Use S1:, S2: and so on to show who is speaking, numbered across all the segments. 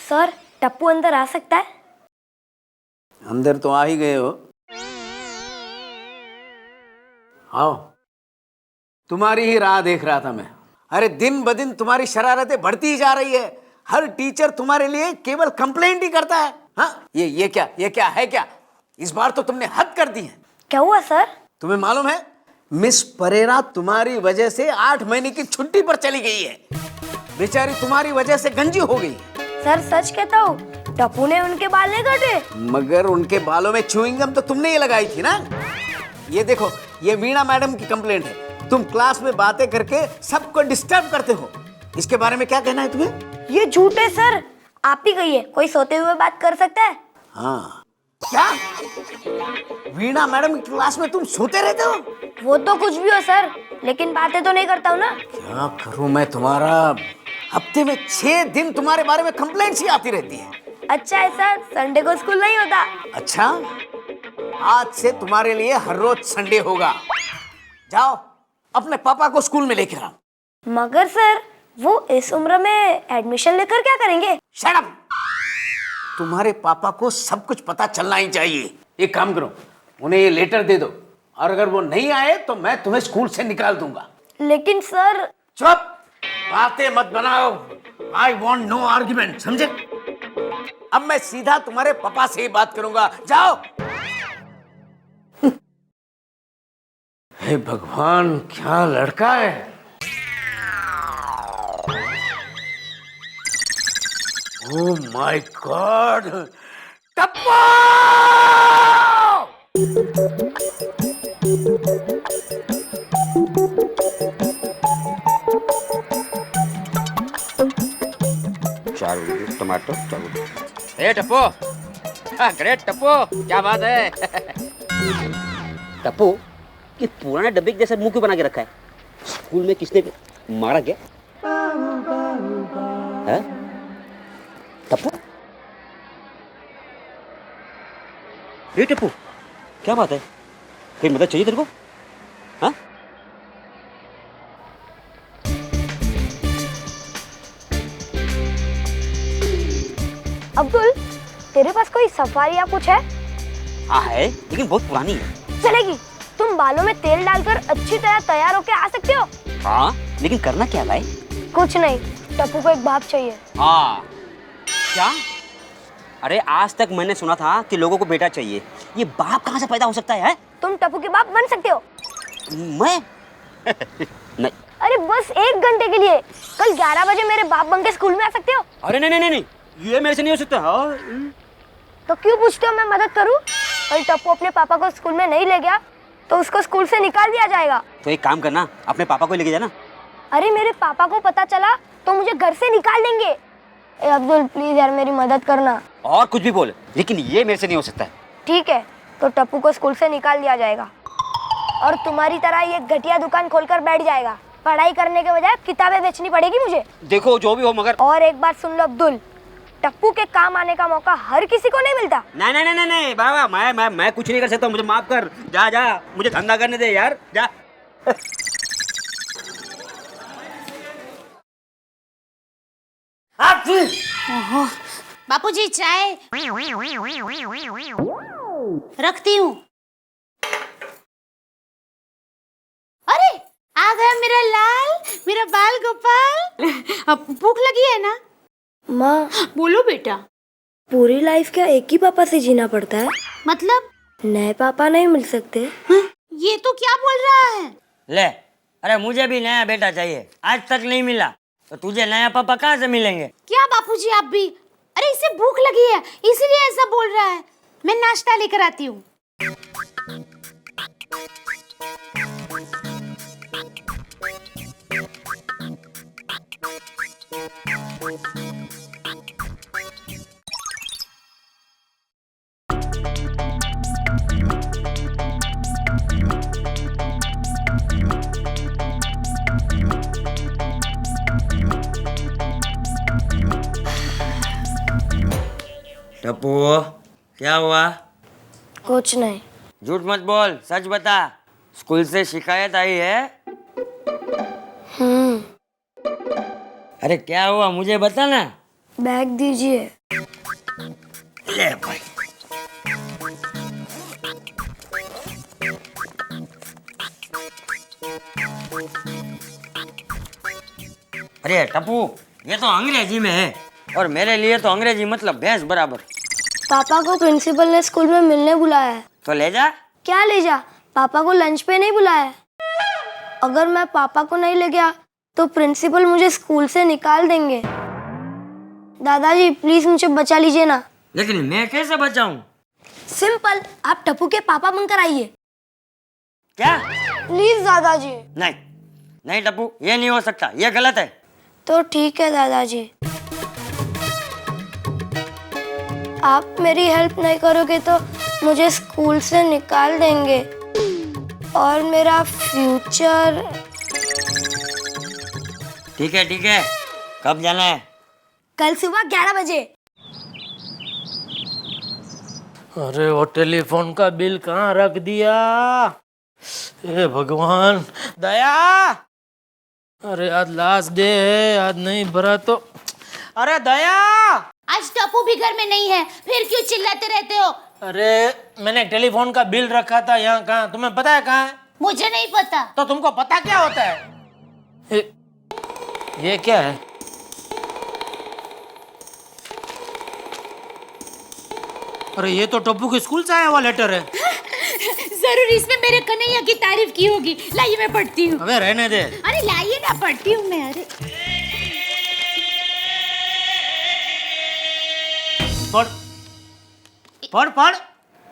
S1: Sir, Tappu अंदर आ सकता है?
S2: अंदर तो आ ही गए हो। आओ, तुम्हारी ही राह देख रहा था मैं। अरे दिन ब दिन तुम्हारी शरारतें बढ़ती ही जा रही है। हर टीचर तुम्हारे लिए केवल कंप्लेंट ही करता है। हाँ, ये क्या है क्या? इस बार तो तुमने हद कर दी है।
S1: क्या हुआ सर?
S2: तुम्हें मालूम है, मिस परेरा तुम्हारी वजह से 8 महीने की छुट्टी पर चली गई है। बेचारी तुम्हारी वजह से गंजी हो गई।
S1: सर सच कहता हूँ, टप्पू ने उनके बाल नहीं काटे।
S2: मगर उनके बालों में च्युइंगम तो तुमने ही लगाई थी ना। ये देखो, ये वीणा मैडम की कंप्लेंट है। तुम क्लास में बातें करके सबको डिस्टर्ब करते हो। इसके बारे में क्या कहना है तुम्हें?
S1: ये झूठ है सर, आप ही कहिए, कोई सोते हुए बात कर सकता है?
S2: हाँ, क्या वीणा मैडम की क्लास में तुम सोते रहते हो?
S1: वो तो कुछ भी हो सर, लेकिन बातें तो नहीं करता हूँ ना।
S2: क्या करूं मैं तुम्हारा? हफ्ते में 6 दिन तुम्हारे बारे में कंप्लेंट्स ही आती रहती है।
S1: अच्छा है सर, संडे को स्कूल नहीं होता।
S2: अच्छा, आज से तुम्हारे लिए हर रोज संडे होगा। जाओ, अपने पापा को स्कूल में लेकर आओ।
S1: मगर सर, वो इस उम्र में एडमिशन लेकर क्या करेंगे?
S2: Shut up! तुम्हारे पापा को सब कुछ पता चलना ही चाहिए। एक काम करो, उन्हें ये लेटर दे दो, और अगर वो नहीं आए तो मैं तुम्हें स्कूल से निकाल दूंगा।
S1: लेकिन सर।
S2: चुप! बातें मत बनाओ। I want no argument, समझे? अब मैं सीधा तुम्हारे पापा से ही बात करूंगा। जाओ। हे भगवान, क्या लड़का है। Oh my God! Tappu!
S3: Tomato A Tappu, great Tappu, क्या बात है। टप्पू, ये पुराने डब्बे जैसा मुंह क्यों बना के रखा है? स्कूल में किसने मारा क्या? है? टप्पू, ये टप्पू, क्या बात है? कोई मदद चाहिए तेरे को? हाँ?
S1: अब्दुल, तेरे पास कोई सफारी या कुछ है?
S3: हाँ है, लेकिन बहुत पुरानी है।
S1: चलेगी? तुम बालों में तेल डालकर अच्छी तरह तैयार होके आ सकते हो।
S3: हाँ, लेकिन करना क्या भाई?
S1: कुछ नहीं, टप्पू को एक बाप चाहिए।
S3: हाँ, क्या? अरे आज तक मैंने सुना था कि लोगों को बेटा चाहिए। ये बाप कहाँ से पैदा हो सकता है?
S1: तुम टप्पू के बाप बन सकते हो।
S3: मैं? नहीं।
S1: अरे बस 1 घंटे के लिए, कल 11 बजे मेरे बाप बन के स्कूल में आ सकते हो।
S3: अरे नहीं नहीं नहीं, ये मेरे से नहीं हो सकता। हाँ।
S1: तो क्यों पूछते हो मैं मदद करूं? कल टप्पू अपने पापा को स्कूल में नहीं ले गया तो उसको स्कूल से निकाल दिया जाएगा।
S3: तो एक काम करना, अपने पापा को लेके जाना।
S1: अरे मेरे पापा को पता चला तो मुझे घर से निकाल देंगे। ए अब्दुल, प्लीज यार मेरी मदद करना।
S3: और कुछ भी बोल, लेकिन ये मेरे से नहीं हो सकता।
S1: ठीक है, तो टप्पू को स्कूल से निकाल दिया जाएगा और तुम्हारी तरह ये घटिया दुकान खोलकर बैठ जाएगा। पढ़ाई करने के बजाय किताबें बेचनी पड़ेगी मुझे।
S3: देखो जो भी हो, मगर
S1: और एक बात सुन लो अब्दुल, टप्पू के काम आने का मौका हर किसी को नहीं मिलता।
S3: नहीं नहीं नहीं नहीं बाबा, मैं कुछ नहीं कर सकता। मुझे माफ कर। जा जा, मुझे धंधा करने दे यार, जा।
S4: बापूजी चाय रखती हूँ। अरे आ गया मेरा लाल, मेरा बाल गोपाल। अब भूख लगी है ना?
S1: माँ,
S4: बोलो बेटा।
S1: पूरी लाइफ क्या एक ही पापा से जीना पड़ता है?
S4: मतलब?
S1: नए पापा नहीं मिल सकते?
S4: ये तो क्या बोल रहा है?
S5: ले, अरे मुझे भी नया बेटा चाहिए, आज तक नहीं मिला, तो तुझे नया पापा कहाँ से मिलेंगे?
S4: क्या बापूजी आप भी? अरे इसे भूख लगी है इसीलिए ऐसा बोल रहा है। मैं नाश्ता लेकर आती हूँ।
S5: टप्पू, क्या हुआ?
S1: कुछ नहीं।
S5: झूठ मत बोल, सच बता। स्कूल से शिकायत आई है? अरे क्या हुआ, मुझे बता ना।
S1: बैग दीजिए।
S5: ले भाई। अरे टप्पू, ये तो अंग्रेजी में है और मेरे लिए तो अंग्रेजी मतलब भैंस बराबर।
S1: पापा को प्रिंसिपल ने स्कूल में मिलने बुलाया है।
S3: तो ले जा।
S1: क्या ले जा? पापा को लंच पे नहीं बुलाया है। अगर मैं पापा को नहीं ले गया तो प्रिंसिपल मुझे स्कूल से निकाल देंगे। दादाजी प्लीज मुझे बचा लीजिए ना।
S5: लेकिन मैं कैसे बचाऊं?
S1: सिंपल, आप टप्पू के पापा बनकर आइए।
S5: क्या?
S1: प्लीज दादाजी।
S5: नहीं नहीं टप्पू, ये नहीं हो सकता, ये गलत है।
S1: तो ठीक है दादाजी, आप मेरी हेल्प नहीं करोगे तो मुझे स्कूल से निकाल देंगे और मेरा फ्यूचर।
S5: ठीक है, कब जाना है?
S1: कल सुबह 11 बजे।
S6: अरे वो टेलीफोन का बिल कहाँ रख दिया? हे भगवान, दया! अरे आज लास्ट डे है, आज नहीं भरा तो। अरे दया!
S4: आज टप्पू भी घर में नहीं है, फिर क्यों चिल्लाते रहते हो?
S6: अरे मैंने टेलीफोन का बिल रखा था यहाँ, कहाँ तुम्हें पता है कहाँ है?
S4: मुझे नहीं पता।
S6: तो तुमको पता क्या होता है? ये क्या है? अरे ये तो टप्पू के स्कूल से आया हुआ लेटर है।
S4: जरूर इसमें मेरे कन्हैया की तारीफ की होगी। लाइए मैं पढ़ती हूँ।
S6: अबे रहने दे।
S4: अरे लाइए ना, पढ़ती हूँ मैं। अरे
S6: पढ़ पढ़ पढ़।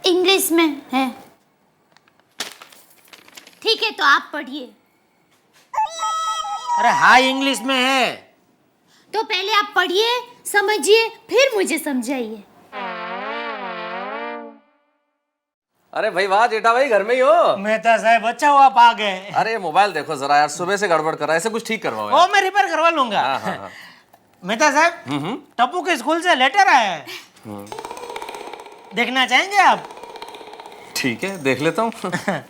S4: इंग्लिश में है। ठीक है तो आप पढ़िए।
S6: अरे हाई इंग्लिश में है।
S4: तो पहले आप पढ़िए, समझिए, फिर मुझे समझाइए।
S7: अरे भाई वाह जेठा भाई, घर में ही हो?
S6: मेहता साहब अच्छा हुआ आप आ गए।
S7: अरे मोबाइल देखो जरा यार, सुबह से गड़बड़ कर रहा है, ऐसे कुछ ठीक करवाओ
S6: ओ
S7: यार।
S6: मैं रिपेयर करवा लूंगा।
S7: हाँ।
S6: मेहता साहब, टप्पू के स्कूल से लेटर आया है। देखना चाहेंगे आप?
S7: ठीक है, देख लेता हूँ।
S4: क्या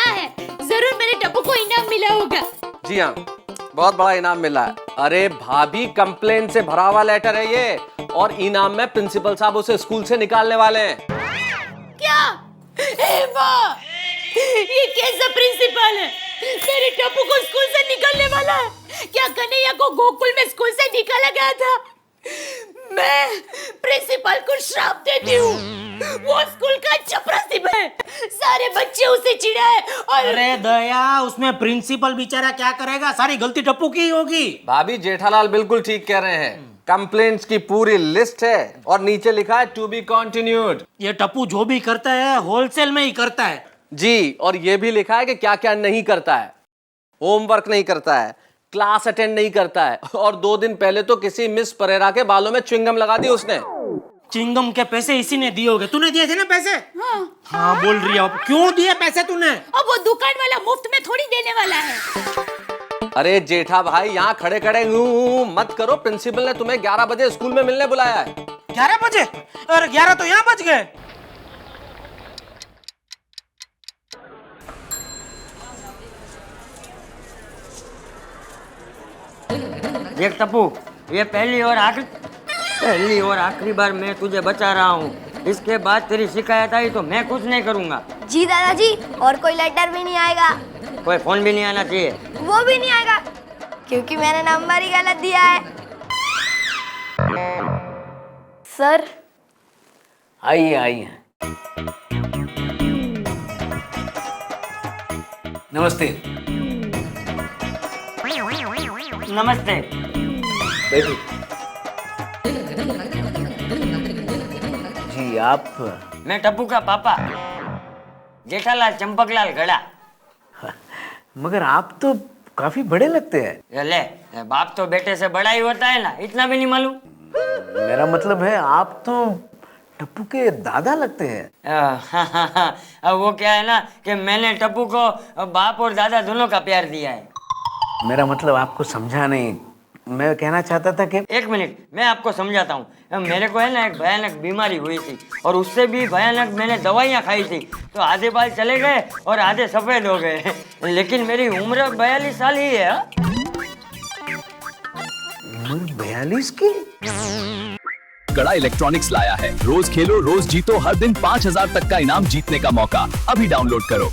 S4: है? जरूर मेरे टप्पू को इनाम मिला होगा।
S7: जी हाँ, बहुत बड़ा इनाम मिला है। अरे भाभी, कंप्लेन से भरा हुआ लेटर है ये, और इनाम में प्रिंसिपल साहब उसे स्कूल से निकालने वाले हैं।
S4: क्या? ए माँ, ये कैसा प्रिंसिपल है? मेरे टप्पू को स्कूल से निकालने वाला है? क्या कन्हैया को गोकुल में स्कूल से निकाला गया था? मैं प्रिंसिपल को श्राप देती हूँ। वो स्कूल का चपरासी है, सारे बच्चे उसे चिढ़ाए और।
S6: अरे दया, उसमें प्रिंसिपल बेचारा क्या करेगा? सारी गलती टप्पू की ही होगी।
S7: भाभी जेठालाल बिल्कुल ठीक कह रहे हैं। कंप्लेंट्स की पूरी लिस्ट है और नीचे लिखा है टू बी कंटिन्यूड।
S6: ये टप्पू जो भी करता है होलसेल में ही करता है।
S7: जी, और ये भी लिखा है कि क्या क्या नहीं करता है। होमवर्क नहीं करता है, क्लास अटेंड नहीं करता है, और 2 दिन पहले तो किसी मिस परेरा के बालों में च्युइंगम लगा दी उसने।
S6: चिंगम के पैसे इसी ने दिए होंगे। तूने दिए थे ना पैसे? हाँ बोल रही है। क्यों दिए पैसे तूने?
S4: अब वो दुकान वाला मुफ्त में थोड़ी देने वाला है।
S7: अरे जेठा भाई, यहाँ खड़े खड़े मत करो। प्रिंसिपल ने तुम्हें 11 बजे स्कूल में मिलने बुलाया है।
S6: 11 बजे? अरे 11 तो यहाँ बज गए।
S5: देख टप्पू, ये पहली और आखिरी बार मैं तुझे बचा रहा हूँ। इसके बाद तेरी शिकायत आई तो मैं कुछ नहीं करूँगा।
S1: जी दादाजी, और कोई लेटर भी नहीं आएगा।
S5: कोई फोन भी नहीं आना चाहिए।
S1: वो भी नहीं आएगा क्योंकि मैंने नंबर ही गलत दिया है। सर
S2: आइए आइए। नमस्ते।
S5: नमस्ते।
S2: बैठिए। जी आप?
S5: मैं टप्पू का पापा जेठालाल चंपकलाल गड़ा।
S2: मगर आप तो काफी बड़े लगते हैं।
S5: ये ले, बाप तो बेटे से बड़ा ही होता है ना, इतना भी नहीं मालूम?
S2: मेरा मतलब है आप तो टप्पू के दादा लगते हैं।
S5: अब वो क्या है ना कि मैंने टप्पू को बाप और दादा दोनों का प्यार दिया है।
S2: मेरा मतलब आपको समझा नहीं। मैं कहना चाहता था कि
S5: 1 मिनट, मैं आपको समझाता हूँ। मेरे को है ना एक भयानक बीमारी हुई थी, और उससे भी भयानक मैंने दवाइयाँ खाई थी, तो आधे बाल चले गए और आधे सफेद हो गए। लेकिन मेरी उम्र 42 साल ही है।
S2: पहली स्किल।
S8: गड़ा इलेक्ट्रॉनिक्स लाया है रोज खेलो रोज जीतो हर दिन 5,000 तक का इनाम जीतने का मौका। अभी डाउनलोड करो।